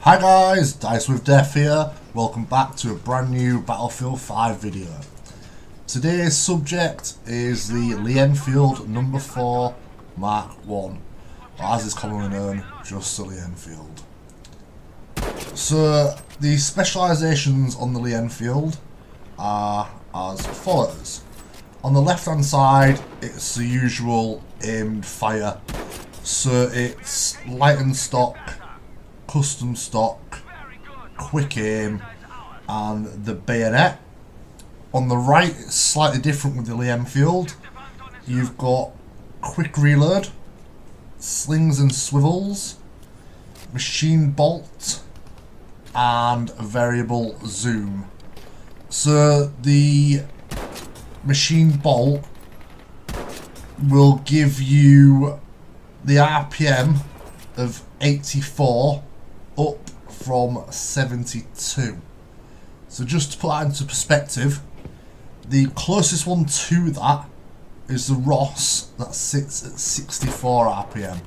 Hi guys, Dice with Death here. Welcome back to a brand new Battlefield 5 video. Today's subject is the Lee Enfield #4 Mark 1, or as it's commonly known, just the Lee Enfield. So the specialisations on the Lee Enfield are as follows. On the left hand side, it's the usual aimed fire. So it's light and stock, custom stock, quick aim, and the bayonet. On the right, it's slightly different with the Lee Enfield. You've got quick reload, slings and swivels, machine bolt, and variable zoom. So the machine bolt will give you the RPM of 84 up from 72. So just to put that into perspective, the closest one to that is the Ross, that sits at 64 RPM.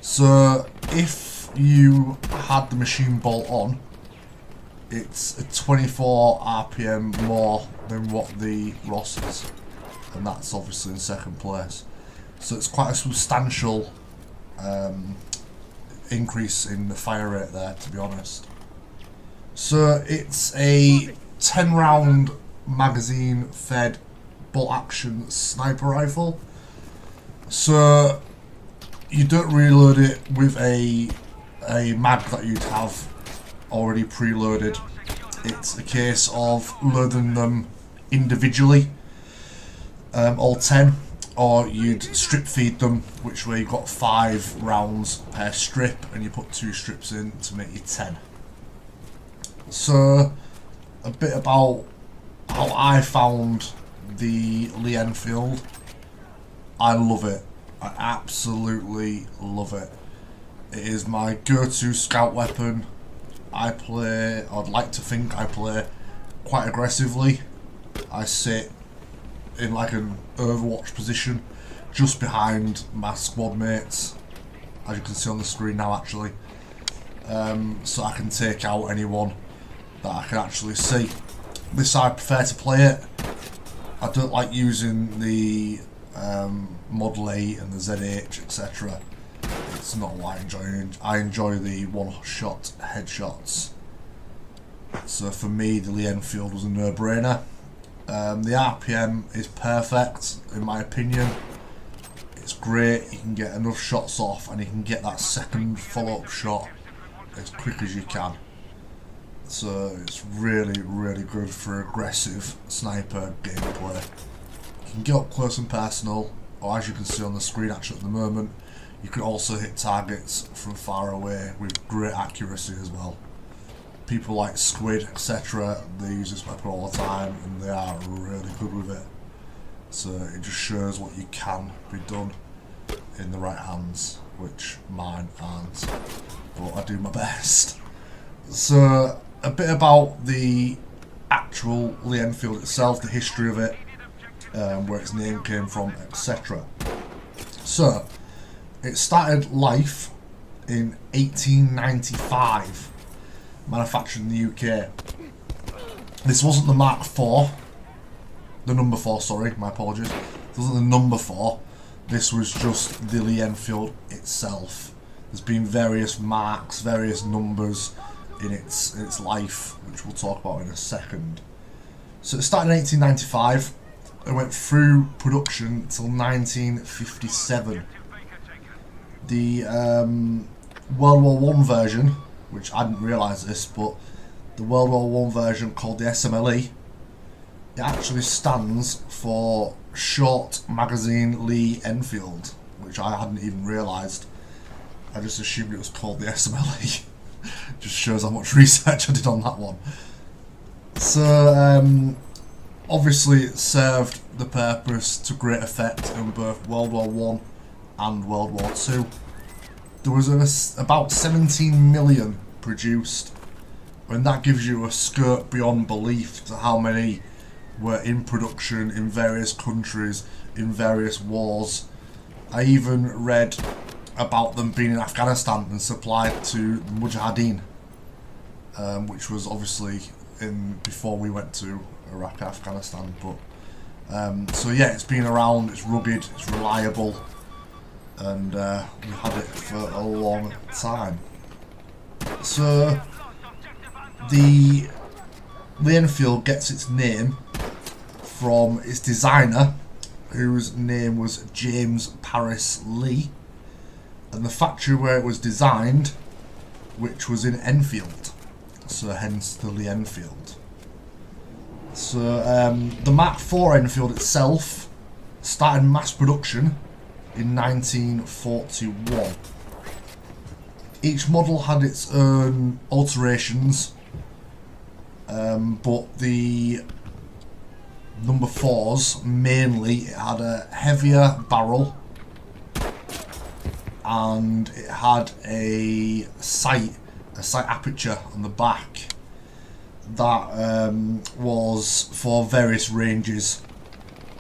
So if you had the machine bolt on, it's a 24 RPM more than what the Ross is, and that's obviously in second place. So it's quite a substantial increase in the fire rate there, to be honest. So it's a 10 round magazine fed bolt action sniper rifle. So you don't reload it with a mag that you'd have already preloaded. It's a case of loading them individually, all 10, or you'd strip feed them, which way you've got 5 rounds per strip and you put 2 strips in to make you 10. So a bit about how I found the Lee Enfield. I love it. I absolutely love it. It is my go-to scout weapon. I'd like to think I play quite aggressively. I sit in like an Overwatch position just behind my squad mates, as you can see on the screen now actually, so I can take out anyone that I can actually see. This I prefer to play it. I don't like using the Model 8 and the ZH etc. It's not what I enjoy. I enjoy the one-shot headshots. So for me, the Lee Enfield was a no-brainer. The RPM is perfect, in my opinion. It's great, you can get enough shots off and you can get that second follow-up shot as quick as you can. So it's really, really good for aggressive sniper gameplay. You can get up close and personal, or as you can see on the screen actually at the moment, you can also hit targets from far away with great accuracy as well. People like Squid, etc., they use this weapon all the time and they are really good with it. So it just shows what you can be done in the right hands, which mine aren't, but I do my best. So a bit about the actual Lee Enfield itself, the history of it, where its name came from, etc. So it started life in 1895. Manufactured in the UK. This wasn't the Mark 4, the #4, sorry, my apologies. This wasn't the #4, this was just the Lee Enfield itself. There's been various marks, various numbers in its life, which we'll talk about in a second. So it started in 1895, it went through production until 1957. The World War I version, which I didn't realise this, but the World War I version called the SMLE, it actually stands for Short Magazine Lee Enfield, which I hadn't even realised. I just assumed it was called the SMLE. Just shows how much research I did on that one. So obviously it served the purpose to great effect in both World War I and World War II. There was about 17 million produced, and that gives you a scope beyond belief to how many were in production in various countries, in various wars. I even read about them being in Afghanistan and supplied to Mujahideen. which was obviously before we went to Iraq, Afghanistan. But so yeah, it's been around. It's rugged. It's reliable, and we had it for a long time. So the Lee Enfield gets its name from its designer, whose name was James Paris Lee, and the factory where it was designed, which was in Enfield, so hence the Lee Enfield. So the Mark IV Enfield itself started mass production in 1941. Each model had its own alterations, but the number 4s mainly, it had a heavier barrel and it had a sight aperture on the back that was for various ranges.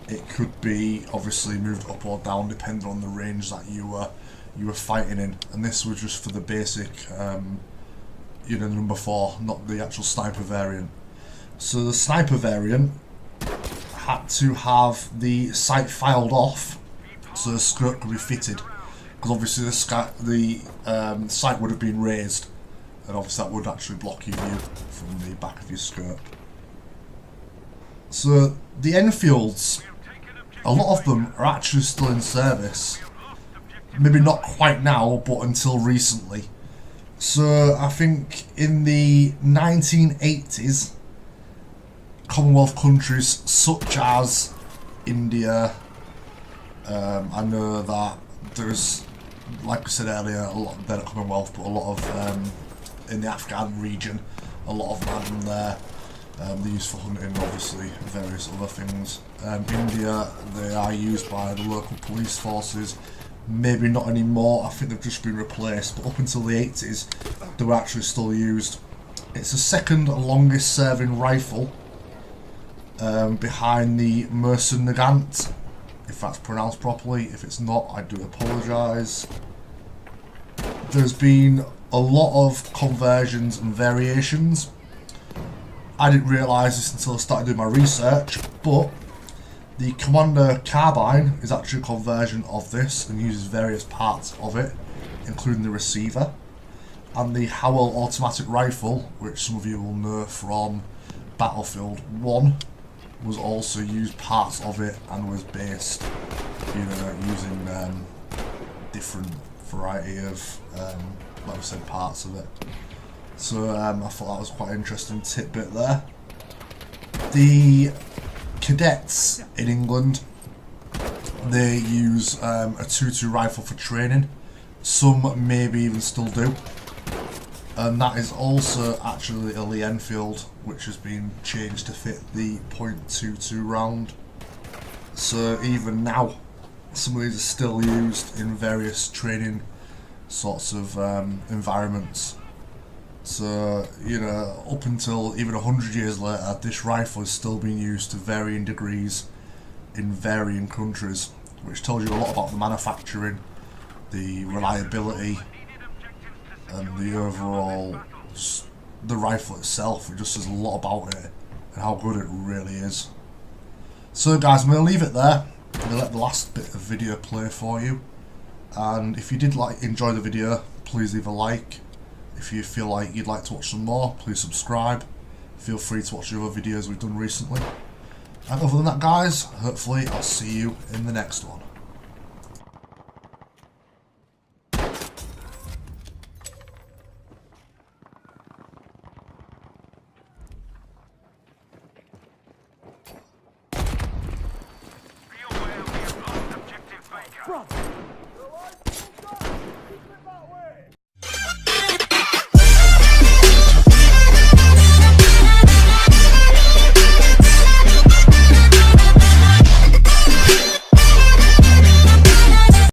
It could be obviously moved up or down depending on the range that you were fighting in, and this was just for the basic number 4, not the actual sniper variant. So the sniper variant had to have the sight filed off so the skirt could be fitted, because obviously the sight would have been raised, and obviously that would actually block your view from the back of your skirt. So the Enfields, a lot of them are actually still in service. Maybe not quite now, but until recently. So I think in the 1980s, Commonwealth countries such as India, I know that there's, like I said earlier, a lot there at Commonwealth, but a lot of in the Afghan region, a lot of them had them there. They're used for hunting, obviously, various other things. India, they are used by the local police forces. Maybe not anymore, I think they've just been replaced, but up until the 80s, they were actually still used. It's the second longest serving rifle, behind the Mercer Nagant, if that's pronounced properly. If it's not, I do apologise. There's been a lot of conversions and variations. I didn't realise this until I started doing my research, but the Commander Carbine is actually a conversion of this and uses various parts of it, including the receiver. And the Howell automatic rifle, which some of you will know from Battlefield 1, was also used parts of it and was based, using different variety of, like I said, parts of it. So I thought that was quite an interesting tidbit there. The cadets in England, they use a 2-2 rifle for training. Some maybe even still do. And that is also actually a Lee Enfield, which has been changed to fit the .22 round. So even now, some of these are still used in various training sorts of environments. So, up until even 100 years later, this rifle is still being used to varying degrees in varying countries, which tells you a lot about the manufacturing, the reliability, and the overall, the rifle itself. It just says a lot about it and how good it really is. So guys, I'm going to leave it there. I'm going to let the last bit of video play for you, and if you did enjoy the video, please leave a like. If you feel like you'd like to watch some more, please subscribe. Feel free to watch the other videos we've done recently. And other than that guys, hopefully I'll see you in the next one. Brother.